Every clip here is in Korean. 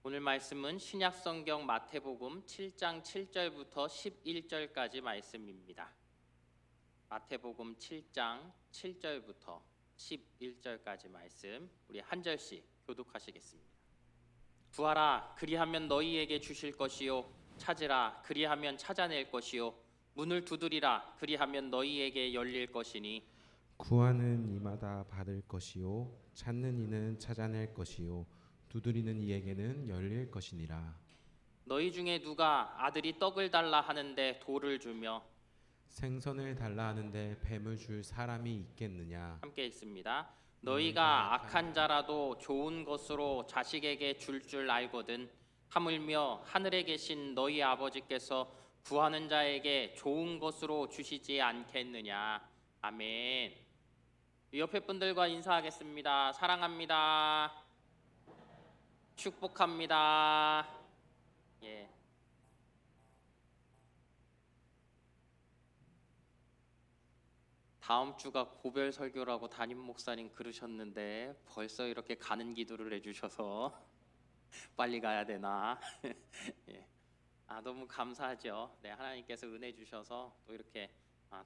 오늘 말씀은 신약성경 마태복음 7장 7절부터 11절까지 말씀입니다. 마태복음 7장 7절부터 11절까지 말씀 우리 한 절씩 교독하시겠습니다. 구하라 그리하면 너희에게 주실 것이요 찾으라 그리하면 찾아낼 것이요 문을 두드리라 그리하면 너희에게 열릴 것이니 구하는 이마다 받을 것이요 찾는 이는 찾아낼 것이요 두드리는 이에게는 열릴 것이니라. 너희 중에 누가 아들이 떡을 달라 하는데 돌을 주며 생선을 달라 하는데 뱀을 줄 사람이 있겠느냐. 함께 읽습니다. 너희가 악한 자라도 좋은 것으로 자식에게 줄 알거든 하물며 하늘에 계신 너희 아버지께서 구하는 자에게 좋은 것으로 주시지 않겠느냐. 아멘. 옆에 분들과 인사하겠습니다. 사랑합니다. 축복합니다. 예. 다음 주가 고별 설교라고 담임 목사님 그러셨는데 벌써 이렇게 가는 기도를 해주셔서 빨리 가야 되나? 예. 너무 감사하죠. 네, 하나님께서 은혜 주셔서 또 이렇게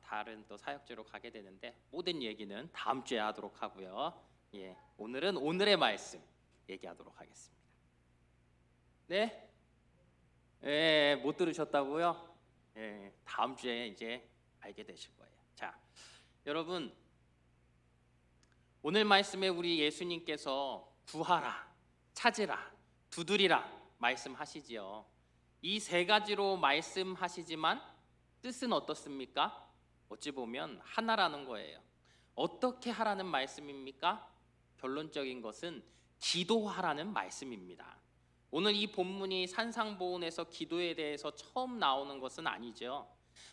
다른 또 사역지로 가게 되는데 모든 얘기는 다음 주에 하도록 하고요. 예, 오늘은 오늘의 말씀 얘기하도록 하겠습니다. 네? 예, 못 들으셨다고요? 예, 다음 주에 이제 알게 되실 거예요. 자, 여러분 오늘 말씀에 우리 예수님께서 구하라, 찾으라, 두드리라 말씀하시지요. 이 세 가지로 말씀하시지만 뜻은 어떻습니까? 어찌 보면 하나라는 거예요. 어떻게 하라는 말씀입니까? 결론적인 것은 기도하라는 말씀입니다. 오늘 이 본문이 산상보훈에서 기도에 대해서 처음 나오는 것은 아니죠.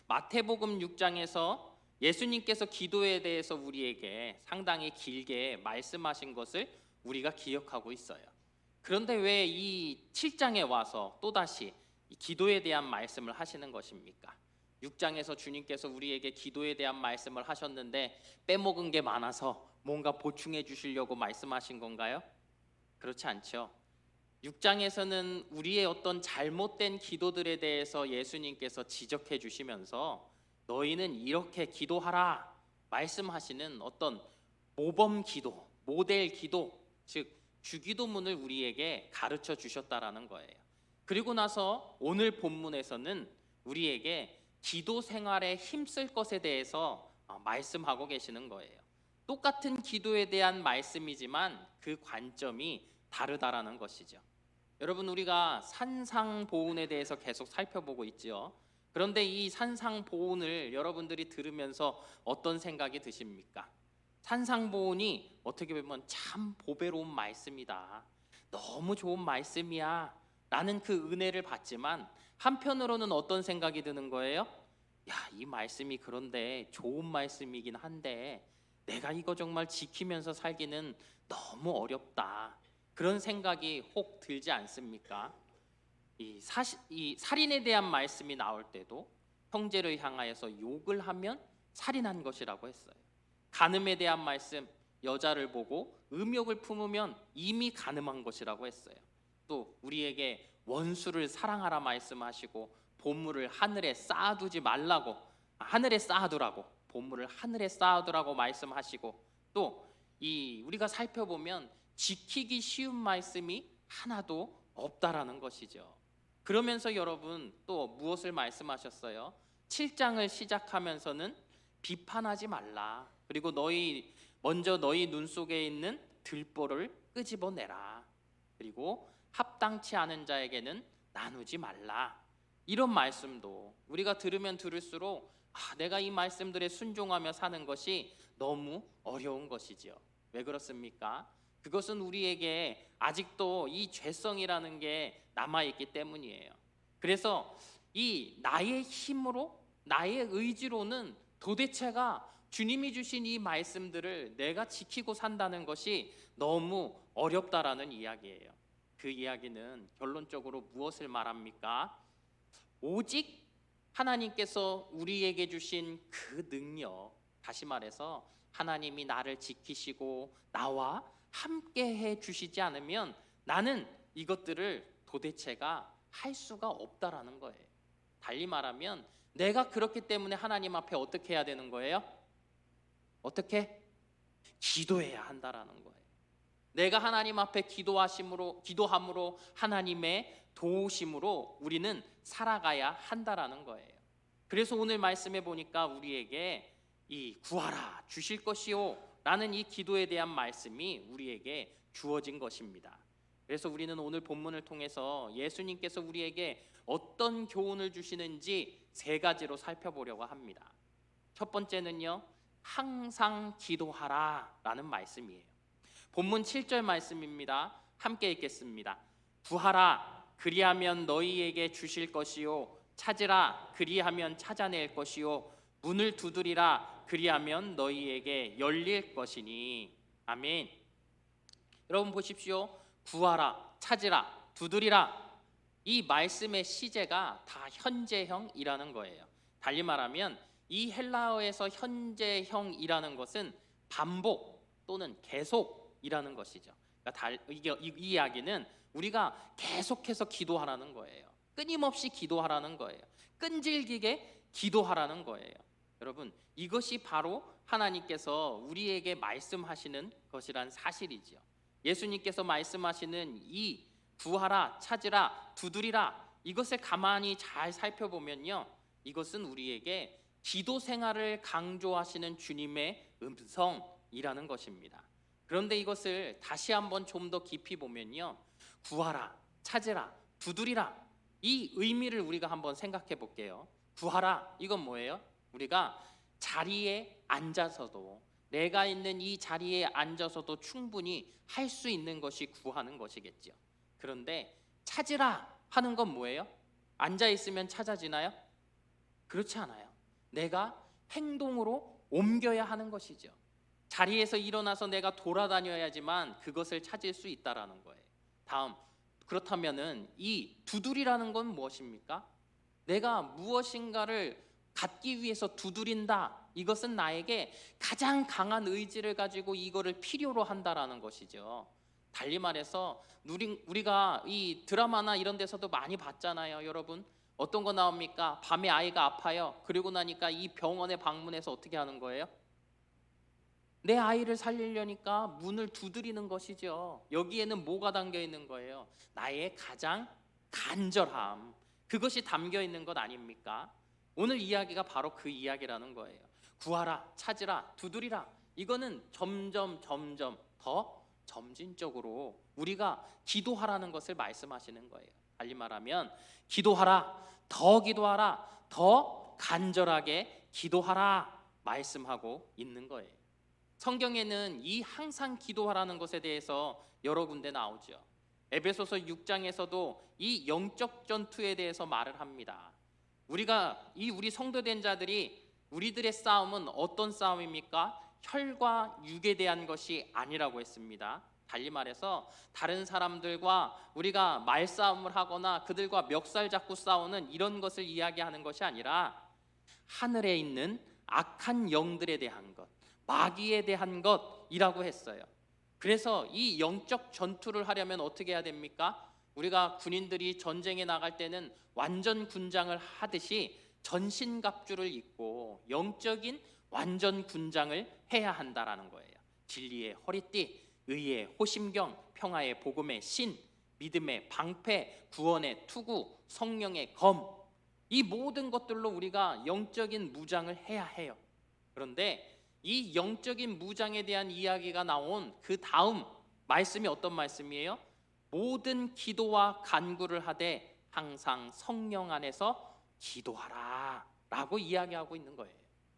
마태복음 6장에서 예수님께서 기도에 대해서 우리에게 상당히 길게 말씀하신 것을 우리가 기억하고 있어요. 그런데 왜 이 7장에 와서 또다시 기도에 대한 말씀을 하시는 것입니까? 6장에서 주님께서 우리에게 기도에 대한 말씀을 하셨는데 빼먹은 게 많아서 뭔가 보충해 주시려고 말씀하신 건가요? 그렇지 않죠. 6장에서는 우리의 어떤 잘못된 기도들에 대해서 예수님께서 지적해 주시면서 너희는 이렇게 기도하라 말씀하시는 어떤 모범 기도, 모델 기도, 즉 주기도문을 우리에게 가르쳐 주셨다라는 거예요. 그리고 나서 오늘 본문에서는 우리에게 기도 생활에 힘쓸 것에 대해서 말씀하고 계시는 거예요. 똑같은 기도에 대한 말씀이지만 그 관점이 다르다라는 것이죠. 여러분 우리가 산상보훈에 대해서 계속 살펴보고 있지요. 그런데 이 산상보훈을 여러분들이 들으면서 어떤 생각이 드십니까? 산상보훈이 어떻게 보면 참 보배로운 말씀이다. 너무 좋은 말씀이야. 라는 그 은혜를 받지만 한편으로는 어떤 생각이 드는 거예요? 야, 이 말씀이 그런데 좋은 말씀이긴 한데 내가 이거 정말 지키면서 살기는 너무 어렵다. 그런 생각이 혹 들지 않습니까? 이 살인에 대한 말씀이 나올 때도 형제를 향하여서 욕을 하면 살인한 것이라고 했어요. 간음에 대한 말씀, 여자를 보고 음욕을 품으면 이미 간음한 것이라고 했어요. 또 우리에게 원수를 사랑하라 말씀하시고 보물을 하늘에 쌓아두지 말라고, 하늘에 쌓아두라고, 보물을 하늘에 쌓아두라고 말씀하시고, 또 우리가 살펴보면 지키기 쉬운 말씀이 하나도 없다라는 것이죠. 그러면서 여러분 또 무엇을 말씀하셨어요? 7장을 시작하면서는 비판하지 말라. 그리고 먼저 너희 눈 속에 있는 들보를 끄집어내라. 그리고 합당치 않은 자에게는 나누지 말라. 이런 말씀도 우리가 들으면 들을수록 내가 이 말씀들에 순종하며 사는 것이 너무 어려운 것이지요. 왜 그렇습니까? 그것은 우리에게 아직도 이 죄성이라는 게 남아있기 때문이에요. 그래서 이 나의 힘으로 나의 의지로는 도대체가 주님이 주신 이 말씀들을 내가 지키고 산다는 것이 너무 어렵다라는 이야기예요. 그 이야기는 결론적으로 무엇을 말합니까? 오직 하나님께서 우리에게 주신 그 능력, 다시 말해서 하나님이 나를 지키시고 나와 함께 해 주시지 않으면 나는 이것들을 도대체가 할 수가 없다라는 거예요. 달리 말하면 내가 그렇기 때문에 하나님 앞에 어떻게 해야 되는 거예요? 어떻게? 기도해야 한다라는 거예요. 내가 하나님 앞에 기도함으로 하나님의 도우심으로 우리는 살아가야 한다라는 거예요. 그래서 오늘 말씀해 보니까 우리에게 이 구하라 주실 것이요 라는 이 기도에 대한 말씀이 우리에게 주어진 것입니다. 그래서 우리는 오늘 본문을 통해서 예수님께서 우리에게 어떤 교훈을 주시는지 세 가지로 살펴보려고 합니다. 첫 번째는요, 항상 기도하라 라는 말씀이에요. 본문 7절 말씀입니다. 함께 읽겠습니다. 구하라 그리하면 너희에게 주실 것이요 찾으라 그리하면 찾아낼 것이요 문을 두드리라 그리하면 너희에게 열릴 것이니. 아멘. 여러분 보십시오. 구하라, 찾으라, 두드리라. 이 말씀의 시제가 다 현재형이라는 거예요. 달리 말하면 이 헬라어에서 현재형이라는 것은 반복 또는 계속이라는 것이죠. 그러니까 이 이야기는 우리가 계속해서 기도하라는 거예요. 끊임없이 기도하라는 거예요. 끈질기게 기도하라는 거예요. 여러분, 이것이 바로 하나님께서 우리에게 말씀하시는 것이란 사실이지요. 예수님께서 말씀하시는 이 구하라, 찾으라, 두드리라, 이것을 가만히 잘 살펴보면요, 이것은 우리에게 기도 생활을 강조하시는 주님의 음성이라는 것입니다. 그런데 이것을 다시 한번 좀 더 깊이 보면요, 구하라, 찾으라, 두드리라, 이 의미를 우리가 한번 생각해 볼게요. 구하라, 이건 뭐예요? 우리가 자리에 앉아서도, 내가 있는 이 자리에 앉아서도 충분히 할 수 있는 것이 구하는 것이겠죠. 그런데 찾으라 하는 건 뭐예요? 앉아 있으면 찾아지나요? 그렇지 않아요. 내가 행동으로 옮겨야 하는 것이죠. 자리에서 일어나서 내가 돌아다녀야지만 그것을 찾을 수 있다라는 거예요. 다음, 그렇다면은 이 두드리라는 건 무엇입니까? 내가 무엇인가를 갖기 위해서 두드린다. 이것은 나에게 가장 강한 의지를 가지고 이거를 필요로 한다라는 것이죠. 달리 말해서 우리가 이 드라마나 이런 데서도 많이 봤잖아요, 여러분. 어떤 거 나옵니까? 밤에 아이가 아파요. 그리고 나니까 이 병원에 방문해서 어떻게 하는 거예요? 내 아이를 살리려니까 문을 두드리는 것이죠. 여기에는 뭐가 담겨 있는 거예요? 나의 가장 간절함. 그것이 담겨 있는 것 아닙니까? 오늘 이야기가 바로 그 이야기라는 거예요. 구하라, 찾으라, 두드리라. 이거는 점점 더 점진적으로 우리가 기도하라는 것을 말씀하시는 거예요. 달리 말하면 기도하라, 더 간절하게 기도하라 말씀하고 있는 거예요. 성경에는 이 항상 기도하라는 것에 대해서 여러 군데 나오죠. 에베소서 6장에서도 이 영적 전투에 대해서 말을 합니다. 우리 성도된 자들이 우리들의 싸움은 어떤 싸움입니까? 혈과 육에 대한 것이 아니라고 했습니다. 달리 말해서 다른 사람들과 우리가 말싸움을 하거나 그들과 멱살 잡고 싸우는 이런 것을 이야기하는 것이 아니라 하늘에 있는 악한 영들에 대한 것, 마귀에 대한 것이라고 했어요. 그래서 이 영적 전투를 하려면 어떻게 해야 됩니까? 우리가 군인들이 전쟁에 나갈 때는 완전 군장을 하듯이 전신갑주를 입고 영적인 완전 군장을 해야 한다라는 거예요. 진리의 허리띠, 의의 호심경, 평화의 복음의 신, 믿음의 방패, 구원의 투구, 성령의 검, 이 모든 것들로 우리가 영적인 무장을 해야 해요. 그런데 이 영적인 무장에 대한 이야기가 나온 그 다음 말씀이 어떤 말씀이에요? 모든 기도와 간구를 하되 항상 성령 안에서 기도하라 라고 이야기하고 있는 거예요.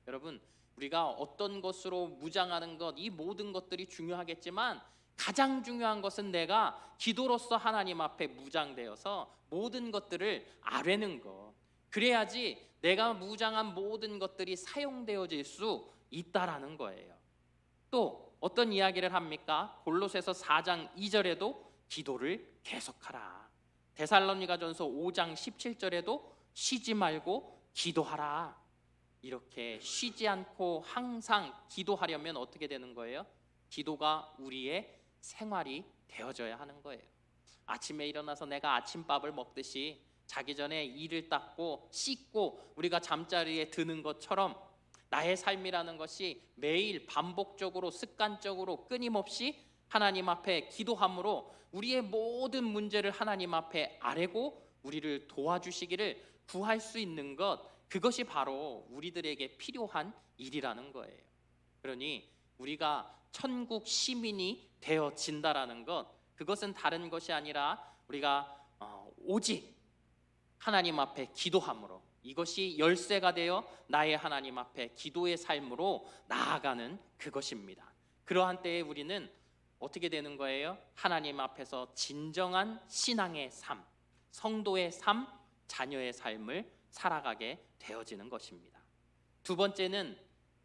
여러분, 우리가 어떤 것으로 무장하는 것, 이 모든 것들이 중요하겠지만 가장 중요한 것은 내가 기도로서 하나님 앞에 무장되어서 모든 것들을 아뢰는 것. 그래야지 내가 무장한 모든 것들이 사용되어질 수 있다라는 거예요. 또 어떤 이야기를 합니까? 골로새서 4장 2절에도 기도를 계속하라. 데살로니가전서 5장 17절에도 쉬지 말고 기도하라. 이렇게 쉬지 않고 항상 기도하려면 어떻게 되는 거예요? 기도가 우리의 생활이 되어져야 하는 거예요. 아침에 일어나서 내가 아침밥을 먹듯이 자기 전에 이를 닦고 씻고 우리가 잠자리에 드는 것처럼 나의 삶이라는 것이 매일 반복적으로 습관적으로 끊임없이 하나님 앞에 기도함으로 우리의 모든 문제를 하나님 앞에 아뢰고 우리를 도와주시기를 구할 수 있는 것, 그것이 바로 우리들에게 필요한 일이라는 거예요. 그러니 우리가 천국 시민이 되어진다라는 것, 그것은 다른 것이 아니라 우리가 오직 하나님 앞에 기도함으로, 이것이 열쇠가 되어 나의 하나님 앞에 기도의 삶으로 나아가는 그것입니다. 그러한 때에 우리는 어떻게 되는 거예요? 하나님 앞에서 진정한 신앙의 삶, 성도의 삶, 자녀의 삶을 살아가게 되어지는 것입니다. 두 번째는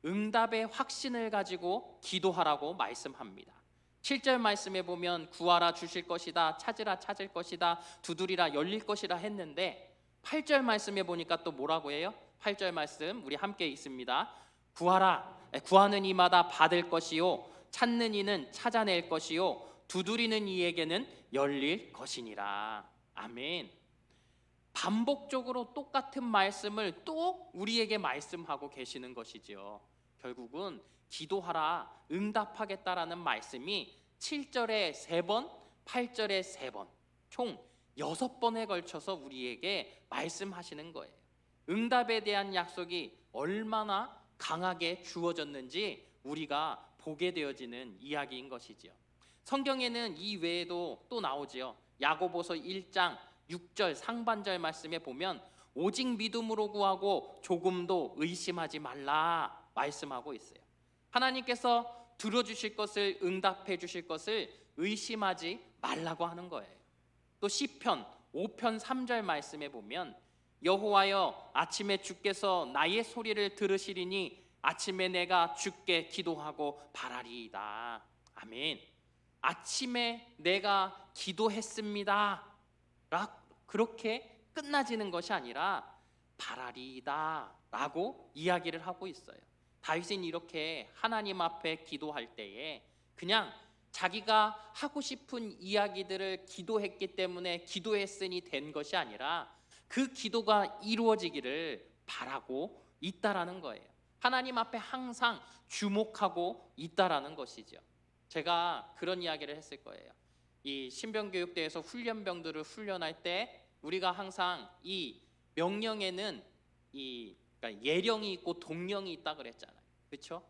응답의 확신을 가지고 기도하라고 말씀합니다. 7절 말씀에 보면 구하라 주실 것이다, 찾으라 찾을 것이다, 두드리라 열릴 것이라 했는데 8절 말씀에 보니까 또 뭐라고 해요? 8절 말씀 우리 함께 읽습니다. 구하라, 구하는 이마다 받을 것이요, 찾는 이는 찾아낼 것이요, 두드리는 이에게는 열릴 것이니라. 아멘. 반복적으로 똑같은 말씀을 또 우리에게 말씀하고 계시는 것이지요. 결국은 기도하라 응답하겠다라는 말씀이 7절에 3번, 8절에 3번, 총 6번에 걸쳐서 우리에게 말씀하시는 거예요. 응답에 대한 약속이 얼마나 강하게 주어졌는지 우리가 보게 되어지는 이야기인 것이지요. 성경에는 이 외에도 또 나오지요. 야고보서 1장 6절 상반절 말씀에 보면 오직 믿음으로 구하고 조금도 의심하지 말라 말씀하고 있어요. 하나님께서 들어주실 것을, 응답해 주실 것을 의심하지 말라고 하는 거예요. 또 시편 5편 3절 말씀에 보면 여호와여 아침에 주께서 나의 소리를 들으시리니 아침에 내가 주께 기도하고 바라리이다. 아멘. 아침에 내가 기도했습니다 그렇게 끝나지는 것이 아니라 바라리이다 라고 이야기를 하고 있어요. 다윗은 이렇게 하나님 앞에 기도할 때에 그냥 자기가 하고 싶은 이야기들을 기도했기 때문에 기도했으니 된 것이 아니라 그 기도가 이루어지기를 바라고 있다라는 거예요. 하나님 앞에 항상 주목하고 있다라는 것이죠. 제가 그런 이야기를 했을 거예요. 이 신병교육대에서 훈련병들을 훈련할 때 우리가 항상 이 명령에는 그러니까 예령이 있고 동령이 있다 그랬잖아요. 그렇죠?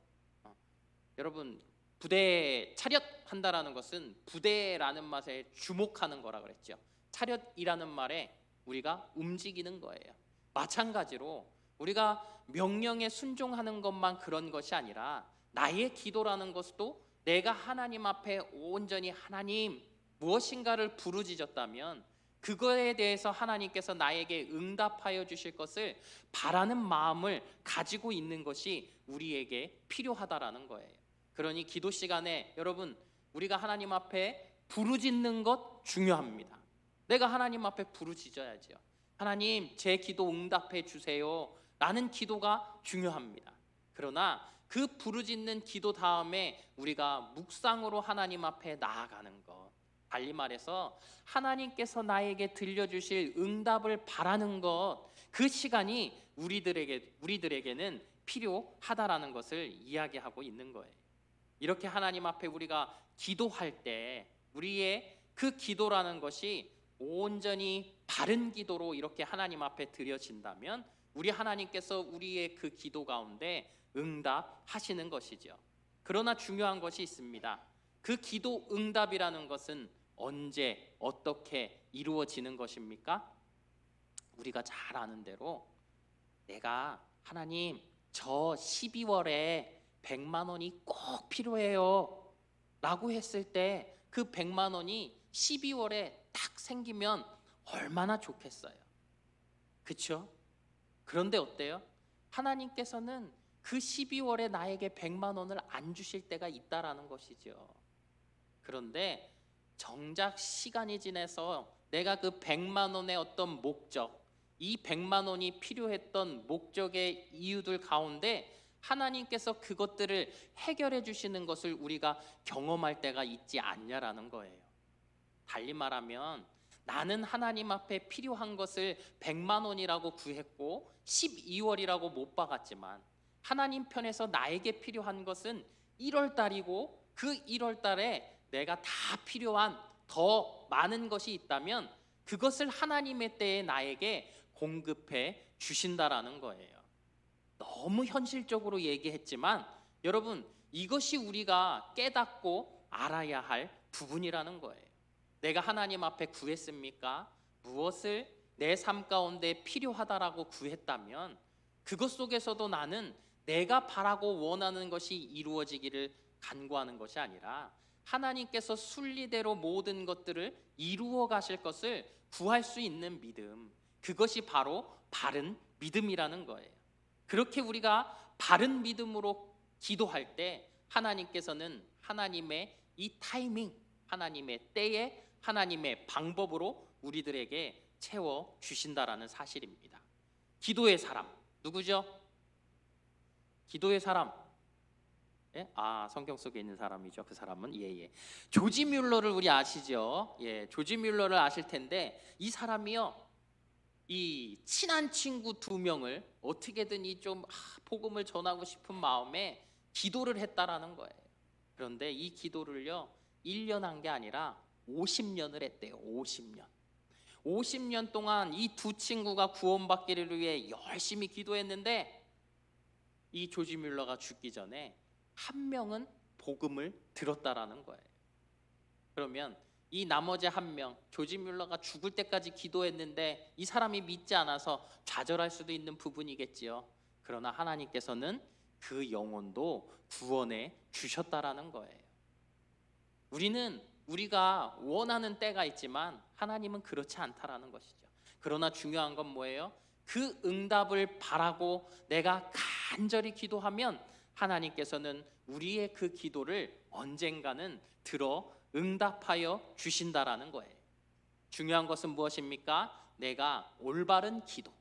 여러분 부대 차렷 한다라는 것은 부대라는 맛에 주목하는 거라 그랬죠. 차렷이라는 말에 우리가 움직이는 거예요. 마찬가지로 우리가 명령에 순종하는 것만 그런 것이 아니라 나의 기도라는 것도 내가 하나님 앞에 온전히 하나님 무엇인가를 부르짖었다면 그거에 대해서 하나님께서 나에게 응답하여 주실 것을 바라는 마음을 가지고 있는 것이 우리에게 필요하다라는 거예요. 그러니 기도 시간에 여러분 우리가 하나님 앞에 부르짖는 것 중요합니다. 내가 하나님 앞에 부르짖어야죠. 하나님 제 기도 응답해 주세요 라는 기도가 중요합니다. 그러나 그 부르짖는 기도 다음에 우리가 묵상으로 하나님 앞에 나아가는 것, 달리 말해서 하나님께서 나에게 들려주실 응답을 바라는 것, 그 시간이 우리들에게는 필요하다라는 것을 이야기하고 있는 거예요. 이렇게 하나님 앞에 우리가 기도할 때 우리의 그 기도라는 것이 온전히 바른 기도로 이렇게 하나님 앞에 드려진다면 우리 하나님께서 우리의 그 기도 가운데 응답하시는 것이죠. 그러나 중요한 것이 있습니다. 그 기도 응답이라는 것은 언제 어떻게 이루어지는 것입니까? 우리가 잘 아는 대로 내가 하나님 저 12월에 100만 원이 꼭 필요해요 라고 했을 때 그 100만 원이 12월에 딱 생기면 얼마나 좋겠어요. 그렇죠? 그런데 어때요? 하나님께서는 그 12월에 나에게 100만 원을 안 주실 때가 있다라는 것이죠. 그런데 정작 시간이 지나서 내가 그 100만 원의 어떤 목적, 이 100만 원이 필요했던 목적의 이유들 가운데 하나님께서 그것들을 해결해 주시는 것을 우리가 경험할 때가 있지 않냐라는 거예요. 달리 말하면 나는 하나님 앞에 필요한 것을 100만 원이라고 구했고 12월이라고 못 박았지만 하나님 편에서 나에게 필요한 것은 1월 달이고 그 1월 달에 내가 다 필요한 더 많은 것이 있다면 그것을 하나님의 때에 나에게 공급해 주신다라는 거예요. 너무 현실적으로 얘기했지만 여러분, 이것이 우리가 깨닫고 알아야 할 부분이라는 거예요. 내가 하나님 앞에 구했습니까? 무엇을 내 삶 가운데 필요하다라고 구했다면 그것 속에서도 나는 내가 바라고 원하는 것이 이루어지기를 간구하는 것이 아니라 하나님께서 순리대로 모든 것들을 이루어 가실 것을 구할 수 있는 믿음, 그것이 바로 바른 믿음이라는 거예요. 그렇게 우리가 바른 믿음으로 기도할 때 하나님께서는 하나님의 이 타이밍, 하나님의 때에 하나님의 방법으로 우리들에게 채워 주신다라는 사실입니다. 기도의 사람 누구죠? 기도의 사람, 예? 성경 속에 있는 사람이죠. 그 사람은 조지 뮬러를 우리 아시죠? 조지 뮬러를 아실 텐데 이 사람이요, 이 친한 친구 2명을 어떻게든 좀 복음을 전하고 싶은 마음에 기도를 했다라는 거예요. 그런데 이 기도를요 1년 한 게 아니라 50년을 했대요. 50년 동안 이 2 친구가 구원받기를 위해 열심히 기도했는데 이 조지 뮬러가 죽기 전에 1명은 복음을 들었다라는 거예요. 그러면 이 나머지 1명, 조지 뮬러가 죽을 때까지 기도했는데 이 사람이 믿지 않아서 좌절할 수도 있는 부분이겠지요. 그러나 하나님께서는 그 영혼도 구원해 주셨다라는 거예요. 우리가 원하는 때가 있지만 하나님은 그렇지 않다라는 것이죠. 그러나 중요한 건 뭐예요? 그 응답을 바라고 내가 간절히 기도하면 하나님께서는 우리의 그 기도를 언젠가는 들어 응답하여 주신다라는 거예요. 중요한 것은 무엇입니까? 내가 올바른 기도,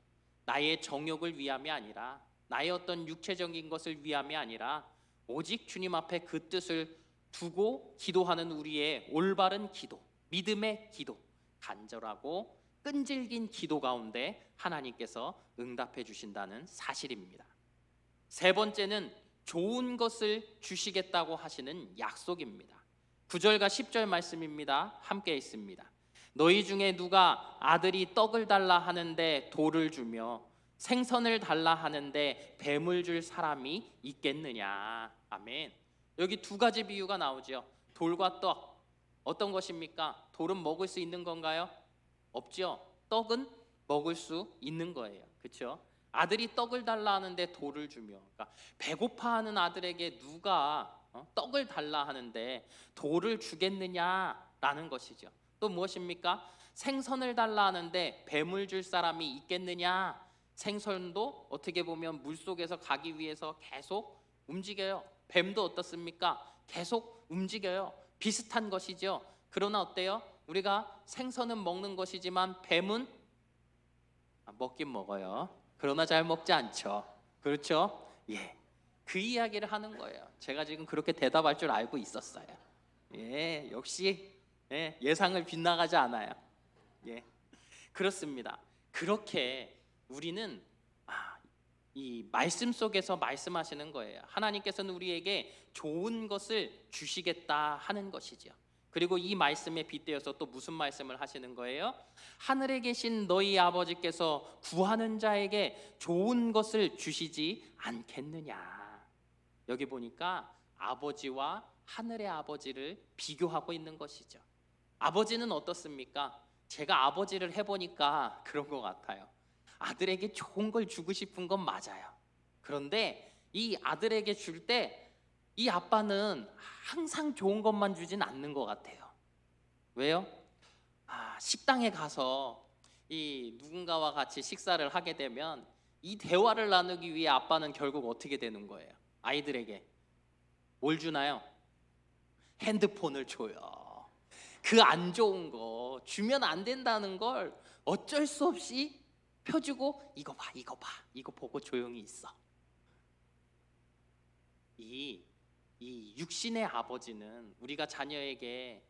나의 정욕을 위함이 아니라 나의 어떤 육체적인 것을 위함이 아니라 오직 주님 앞에 그 뜻을 두고 기도하는 우리의 올바른 기도, 믿음의 기도, 간절하고 끈질긴 기도 가운데 하나님께서 응답해 주신다는 사실입니다. 3번째는 좋은 것을 주시겠다고 하시는 약속입니다. 9절과 10절 말씀입니다. 함께 있습니다. 너희 중에 누가 아들이 떡을 달라 하는데 돌을 주며 생선을 달라 하는데 뱀을 줄 사람이 있겠느냐. 아멘. 여기 2가지 비유가 나오죠. 돌과 떡. 어떤 것입니까? 돌은 먹을 수 있는 건가요? 없죠. 떡은 먹을 수 있는 거예요. 그렇죠? 아들이 떡을 달라 하는데 돌을 주며, 그러니까 배고파하는 아들에게 누가 떡을 달라 하는데 돌을 주겠느냐라는 것이죠. 또 무엇입니까? 생선을 달라 하는데 뱀을 줄 사람이 있겠느냐. 생선도 어떻게 보면 물속에서 가기 위해서 계속 움직여요. 뱀도 어떻습니까? 계속 움직여요. 비슷한 것이죠. 그러나 어때요? 우리가 생선은 먹는 것이지만 뱀은 먹긴 먹어요. 그러나 잘 먹지 않죠. 그렇죠? 그 이야기를 하는 거예요. 제가 지금 그렇게 대답할 줄 알고 있었어요. 역시 예상을 빗나가지 않아요. 그렇습니다. 그렇게 우리는 이 말씀 속에서 말씀하시는 거예요. 하나님께서는 우리에게 좋은 것을 주시겠다 하는 것이죠. 그리고 이 말씀에 빗대어서 또 무슨 말씀을 하시는 거예요? 하늘에 계신 너희 아버지께서 구하는 자에게 좋은 것을 주시지 않겠느냐. 여기 보니까 아버지와 하늘의 아버지를 비교하고 있는 것이죠. 아버지는 어떻습니까? 제가 아버지를 해보니까 그런 것 같아요. 아들에게 좋은 걸 주고 싶은 건 맞아요. 그런데 이 아들에게 줄 때 이 아빠는 항상 좋은 것만 주진 않는 것 같아요. 왜요? 식당에 가서 이 누군가와 같이 식사를 하게 되면 이 대화를 나누기 위해 아빠는 결국 어떻게 되는 거예요? 아이들에게 뭘 주나요? 핸드폰을 줘요. 그 안 좋은 거 주면 안 된다는 걸 어쩔 수 없이 펴주고 이거 봐, 이거 보고 조용히 있어. 이 육신의 아버지는 우리가 자녀에게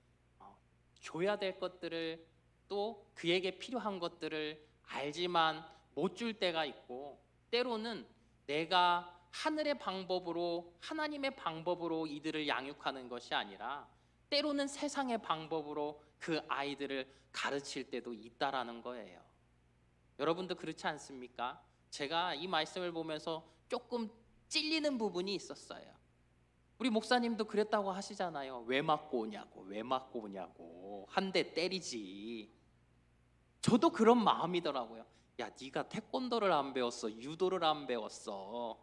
줘야 될 것들을 또 그에게 필요한 것들을 알지만 못 줄 때가 있고, 때로는 내가 하늘의 방법으로, 하나님의 방법으로 이들을 양육하는 것이 아니라 때로는 세상의 방법으로 그 아이들을 가르칠 때도 있다라는 거예요. 여러분도 그렇지 않습니까? 제가 이 말씀을 보면서 조금 찔리는 부분이 있었어요. 우리 목사님도 그랬다고 하시잖아요. 왜 맞고 오냐고, 왜 맞고 오냐고. 한 대 때리지. 저도 그런 마음이더라고요. 야, 네가 태권도를 안 배웠어, 유도를 안 배웠어.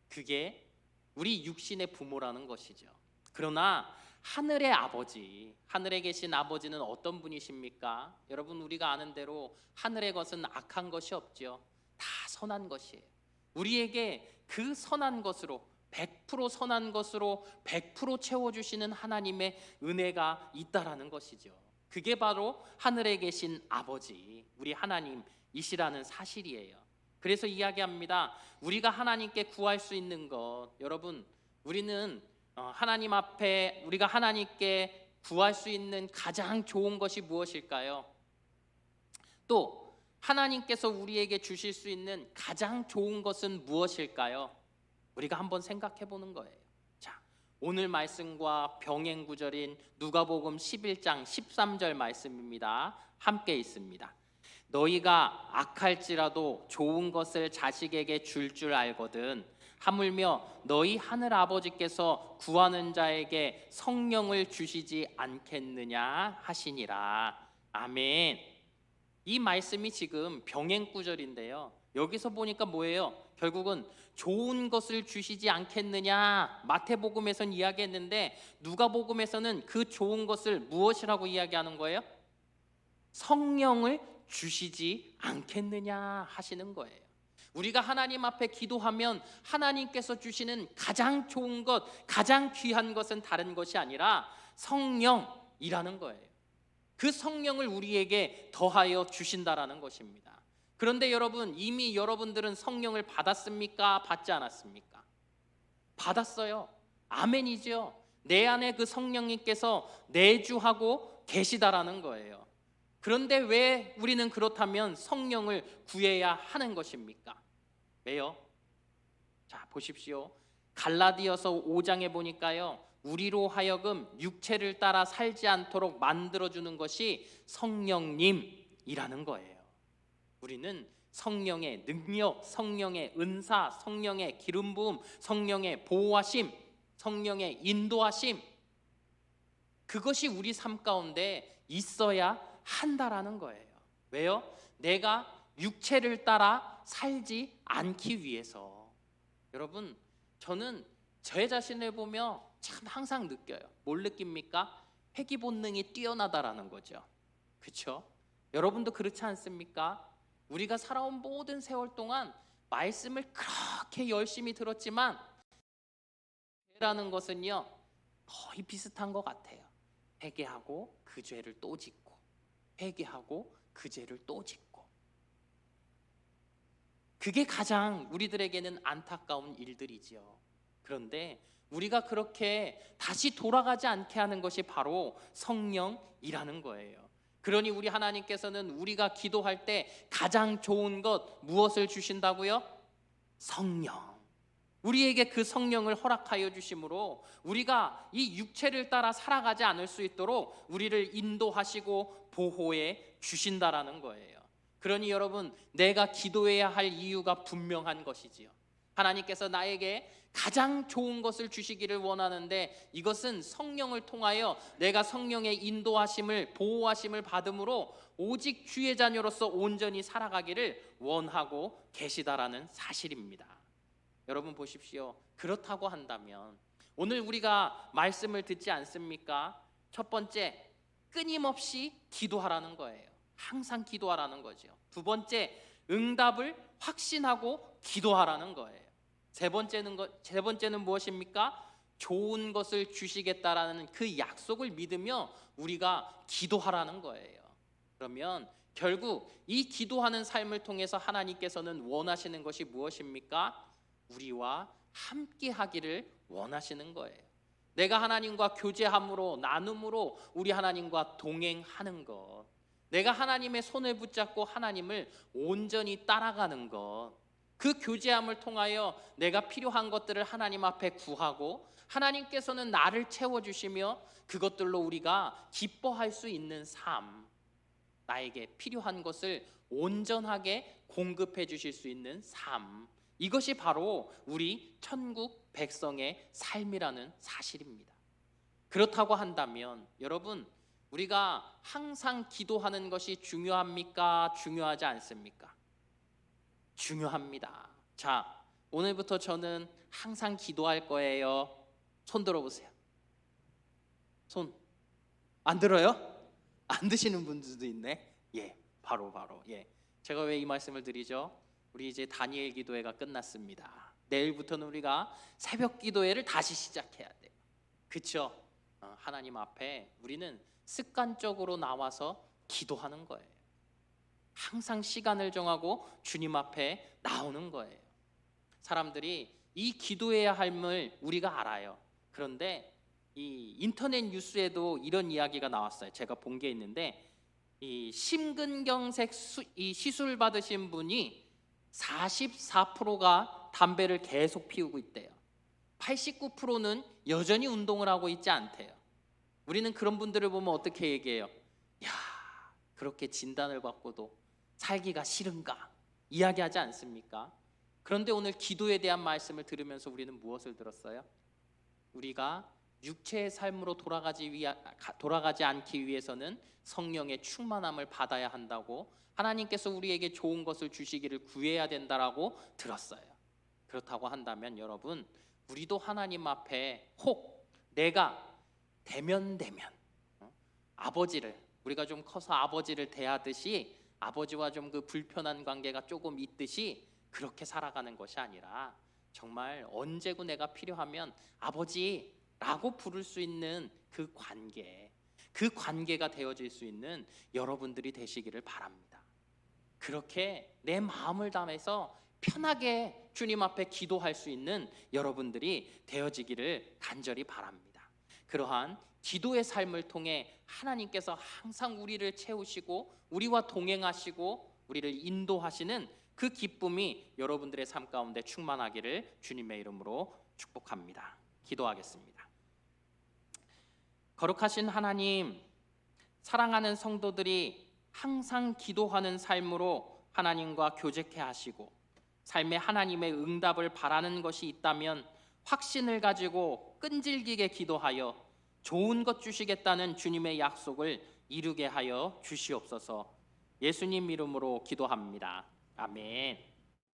그게 우리 육신의 부모라는 것이죠. 그러나 하늘의 아버지, 하늘에 계신 아버지는 어떤 분이십니까? 여러분, 우리가 아는 대로 하늘의 것은 악한 것이 없죠. 다 선한 것이에요. 우리에게 그 선한 것으로, 100% 선한 것으로 100% 채워주시는 하나님의 은혜가 있다라는 것이죠. 그게 바로 하늘에 계신 아버지, 우리 하나님이시라는 사실이에요. 그래서 이야기합니다. 우리가 하나님께 구할 수 있는 것, 여러분, 우리는 하나님 앞에 우리가 하나님께 구할 수 있는 가장 좋은 것이 무엇일까요? 또 하나님께서 우리에게 주실 수 있는 가장 좋은 것은 무엇일까요? 우리가 한번 생각해 보는 거예요. 자, 오늘 말씀과 병행 구절인 누가복음 11장 13절 말씀입니다. 함께 있습니다. 너희가 악할지라도 좋은 것을 자식에게 줄 알거든 하물며 너희 하늘 아버지께서 구하는 자에게 성령을 주시지 않겠느냐 하시니라. 아멘. 이 말씀이 지금 병행 구절인데요. 여기서 보니까 뭐예요? 결국은 좋은 것을 주시지 않겠느냐, 마태복음에서는 이야기했는데 누가복음에서는 그 좋은 것을 무엇이라고 이야기하는 거예요? 성령을 주시지 않겠느냐 하시는 거예요. 우리가 하나님 앞에 기도하면 하나님께서 주시는 가장 좋은 것, 가장 귀한 것은 다른 것이 아니라 성령이라는 거예요. 그 성령을 우리에게 더하여 주신다라는 것입니다. 그런데 여러분, 이미 여러분들은 성령을 받았습니까? 받지 않았습니까? 받았어요. 아멘이죠. 내 안에 그 성령님께서 내주하고 계시다라는 거예요. 그런데 왜 우리는 그렇다면 성령을 구해야 하는 것입니까? 왜요? 자, 보십시오. 갈라디아서 5장에 보니까요, 우리로 하여금 육체를 따라 살지 않도록 만들어주는 것이 성령님이라는 거예요. 우리는 성령의 능력, 성령의 은사, 성령의 기름 부음, 성령의 보호하심, 성령의 인도하심, 그것이 우리 삶 가운데 있어야 한다라는 거예요. 왜요? 내가 육체를 따라 살지 않기 위해서. 여러분, 저는 제 자신을 보며 참 항상 느껴요. 뭘 느낍니까? 회귀 본능이 뛰어나다라는 거죠. 그렇죠? 여러분도 그렇지 않습니까? 우리가 살아온 모든 세월 동안 말씀을 그렇게 열심히 들었지만 죄라는 것은요, 거의 비슷한 것 같아요. 회개하고 그 죄를 또 짓고, 회개하고 그 죄를 또 짓고. 그게 가장 우리들에게는 안타까운 일들이지요. 그런데 우리가 그렇게 다시 돌아가지 않게 하는 것이 바로 성령이라는 거예요. 그러니 우리 하나님께서는 우리가 기도할 때 가장 좋은 것 무엇을 주신다고요? 성령. 우리에게 그 성령을 허락하여 주심으로 우리가 이 육체를 따라 살아가지 않을 수 있도록 우리를 인도하시고 보호해 주신다라는 거예요. 그러니 여러분, 내가 기도해야 할 이유가 분명한 것이지요. 하나님께서 나에게 가장 좋은 것을 주시기를 원하는데, 이것은 성령을 통하여 내가 성령의 인도하심을, 보호하심을 받음으로 오직 주의 자녀로서 온전히 살아가기를 원하고 계시다라는 사실입니다. 여러분 보십시오. 그렇다고 한다면 오늘 우리가 말씀을 듣지 않습니까? 첫 번째, 끊임없이 기도하라는 거예요. 항상 기도하라는 거죠. 두 번째, 응답을 확신하고 기도하라는 거예요. 세 번째는 무엇입니까? 좋은 것을 주시겠다라는 그 약속을 믿으며 우리가 기도하라는 거예요. 그러면 결국 이 기도하는 삶을 통해서 하나님께서는 원하시는 것이 무엇입니까? 우리와 함께 하기를 원하시는 거예요. 내가 하나님과 교제함으로, 나눔으로 우리 하나님과 동행하는 것, 내가 하나님의 손을 붙잡고 하나님을 온전히 따라가는 것, 그 교제함을 통하여 내가 필요한 것들을 하나님 앞에 구하고 하나님께서는 나를 채워주시며 그것들로 우리가 기뻐할 수 있는 삶, 나에게 필요한 것을 온전하게 공급해 주실 수 있는 삶, 이것이 바로 우리 천국 백성의 삶이라는 사실입니다. 그렇다고 한다면 여러분, 우리가 항상 기도하는 것이 중요합니까? 중요하지 않습니까? 중요합니다. 자, 오늘부터 저는 항상 기도할 거예요. 손 들어보세요. 손 안 들어요? 안 드시는 분들도 있네. 예, 바로 예. 제가 왜 이 말씀을 드리죠? 우리 이제 다니엘 기도회가 끝났습니다. 내일부터는 우리가 새벽 기도회를 다시 시작해야 돼요. 그렇죠? 하나님 앞에 우리는 습관적으로 나와서 기도하는 거예요. 항상 시간을 정하고 주님 앞에 나오는 거예요. 사람들이 이 기도해야 할을 우리가 알아요. 그런데 이 인터넷 뉴스에도 이런 이야기가 나왔어요. 제가 본 게 있는데, 이 심근경색 이 시술 받으신 분이 44%가 담배를 계속 피우고 있대요. 89%는 여전히 운동을 하고 있지 않대요. 우리는 그런 분들을 보면 어떻게 얘기해요? 야, 그렇게 진단을 받고도 살기가 싫은가? 이야기하지 않습니까? 그런데 오늘 기도에 대한 말씀을 들으면서 우리는 무엇을 들었어요? 우리가 육체의 삶으로 돌아가지 않기 위해서는 성령의 충만함을 받아야 한다고, 하나님께서 우리에게 좋은 것을 주시기를 구해야 된다라고 들었어요. 그렇다고 한다면 여러분, 우리도 하나님 앞에 혹 내가 대면 아버지를, 우리가 좀 커서 아버지를 대하듯이 아버지와 좀 그 불편한 관계가 조금 있듯이 그렇게 살아가는 것이 아니라 정말 언제고 내가 필요하면 아버지라고 부를 수 있는 그 관계가 되어질 수 있는 여러분들이 되시기를 바랍니다. 그렇게 내 마음을 담아서 편하게 주님 앞에 기도할 수 있는 여러분들이 되어지기를 간절히 바랍니다. 그러한 기도의 삶을 통해 하나님께서 항상 우리를 채우시고 우리와 동행하시고 우리를 인도하시는 그 기쁨이 여러분들의 삶 가운데 충만하기를 주님의 이름으로 축복합니다. 기도하겠습니다. 거룩하신 하나님, 사랑하는 성도들이 항상 기도하는 삶으로 하나님과 교제케 하시고 삶에 하나님의 응답을 바라는 것이 있다면 확신을 가지고 끈질기게 기도하여 좋은 것 주시겠다는 주님의 약속을 이루게 하여 주시옵소서. 예수님 이름으로 기도합니다. 아멘.